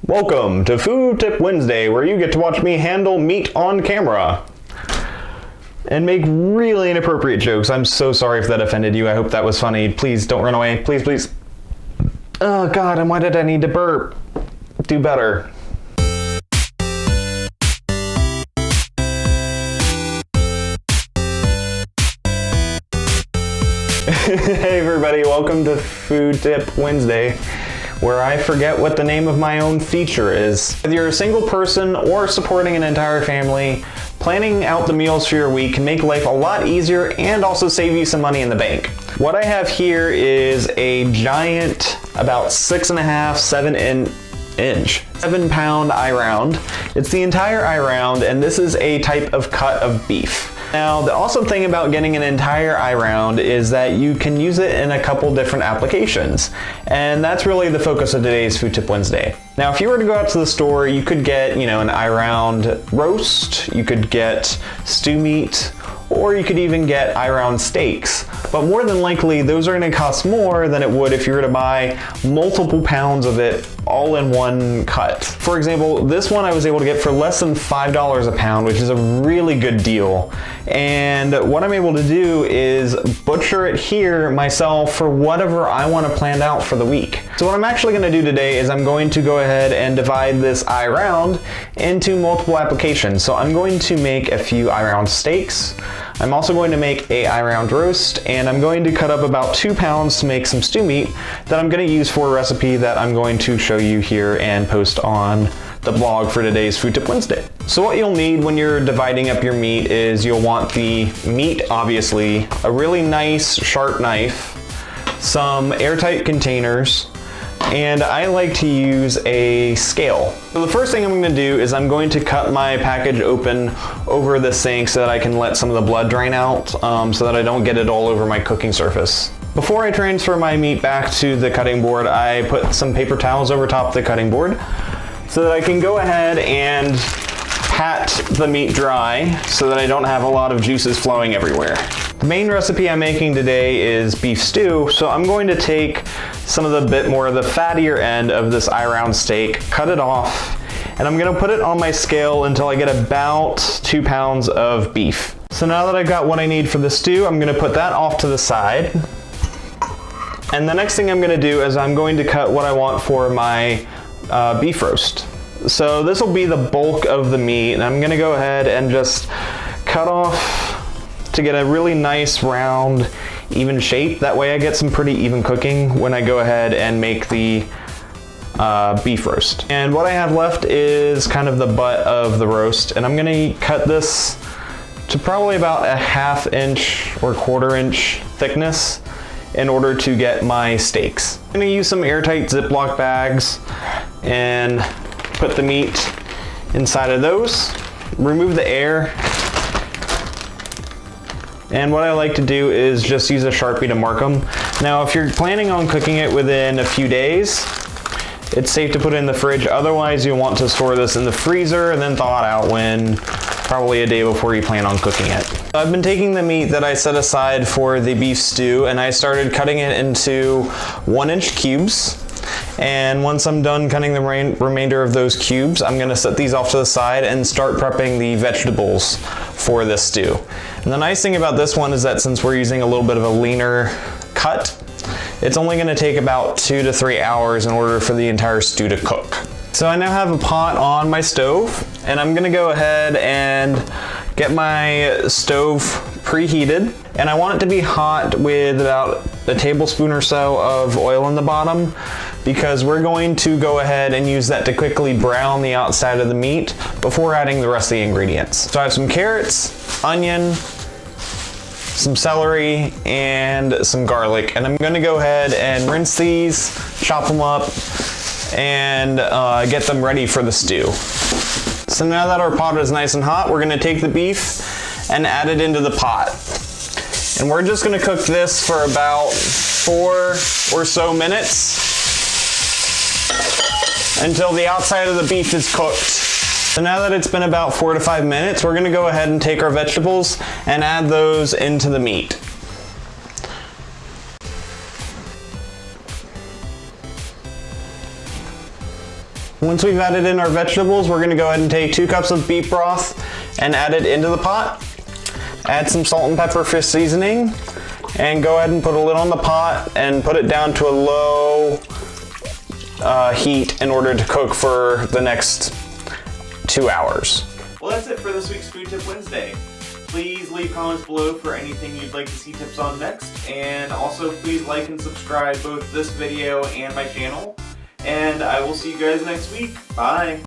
Welcome to Food Tip Wednesday, where you get to watch me handle meat on camera and make really inappropriate jokes. I'm so sorry if that offended you. I hope that was funny. Please don't run away. Please, please. Oh God, and why did I need to burp? Do better. Hey everybody, welcome to Food Tip Wednesday, where I forget what the name of my own feature is. Whether you're a single person or supporting an entire family, planning out the meals for your week can make life a lot easier and also save you some money in the bank. What I have here is a giant, about 6.5, 7 pound eye round. It's the entire eye round, and this is a type of cut of beef. Now, the awesome thing about getting an entire eye round is that you can use it in a couple different applications. And that's really the focus of today's Food Tip Wednesday. Now, if you were to go out to the store, you could get, an eye round roast, you could get stew meat, or you could even get eye round steaks. But more than likely, those are gonna cost more than it would if you were to buy multiple pounds of it all in one cut. For example, this one I was able to get for less than $5 a pound, which is a really good deal. And what I'm able to do is butcher it here myself for whatever I want to plan out for the week. So what I'm actually going to do today is I'm going to go ahead and divide this eye round into multiple applications. So I'm going to make a few eye round steaks. I'm also going to make a eye round roast, and I'm going to cut up about 2 pounds to make some stew meat that I'm going to use for a recipe that I'm going to show you here and post on the blog for today's Food Tip Wednesday. So what you'll need when you're dividing up your meat is you'll want the meat, obviously, a really nice sharp knife, some airtight containers, and I like to use a scale. So the first thing I'm going to do is I'm going to cut my package open over the sink so that I can let some of the blood drain out, so that I don't get it all over my cooking surface. Before I transfer my meat back to the cutting board, I put some paper towels over top the cutting board so that I can go ahead and pat the meat dry so that I don't have a lot of juices flowing everywhere. The main recipe I'm making today is beef stew, so I'm going to take some of the bit more of the fattier end of this eye round steak, cut it off, and I'm gonna put it on my scale until I get about 2 pounds of beef. So now that I've got what I need for the stew, I'm gonna put that off to the side. And the next thing I'm gonna do is I'm going to cut what I want for my beef roast. So this will be the bulk of the meat, and I'm gonna go ahead and just cut off to get a really nice round even shape. That way I get some pretty even cooking when I go ahead and make the beef roast. And what I have left is kind of the butt of the roast, and I'm gonna cut this to probably about a 1/2 inch or 1/4 inch thickness in order to get my steaks. I'm gonna use some airtight Ziploc bags and put the meat inside of those, remove the air, and what I like to do is just use a Sharpie to mark them. Now, if you're planning on cooking it within a few days, it's safe to put it in the fridge. Otherwise, you'll want to store this in the freezer and then thaw it out when probably a day before you plan on cooking it. I've been taking the meat that I set aside for the beef stew, and I started cutting it into 1-inch cubes. And once I'm done cutting the remainder of those cubes, I'm gonna set these off to the side and start prepping the vegetables for this stew. And the nice thing about this one is that since we're using a little bit of a leaner cut, it's only gonna take about 2 to 3 hours in order for the entire stew to cook. So I now have a pot on my stove, and I'm gonna go ahead and get my stove preheated. And I want it to be hot with about a tablespoon or so of oil in the bottom, because we're going to go ahead and use that to quickly brown the outside of the meat before adding the rest of the ingredients. So I have some carrots, onion, some celery, and some garlic. And I'm gonna go ahead and rinse these, chop them up, and get them ready for the stew. So now that our pot is nice and hot, we're gonna take the beef and add it into the pot. And we're just gonna cook this for about 4 or so minutes until the outside of the beef is cooked. So now that it's been about 4 to 5 minutes, we're gonna go ahead and take our vegetables and add those into the meat. Once we've added in our vegetables, we're gonna go ahead and take 2 cups of beef broth and add it into the pot. Add some salt and pepper for seasoning, and go ahead and put a lid on the pot and put it down to a low heat in order to cook for the next 2 hours. Well, that's it for this week's Food Tip Wednesday. Please leave comments below for anything you'd like to see tips on next, and also please like and subscribe both this video and my channel, and I will see you guys next week. Bye!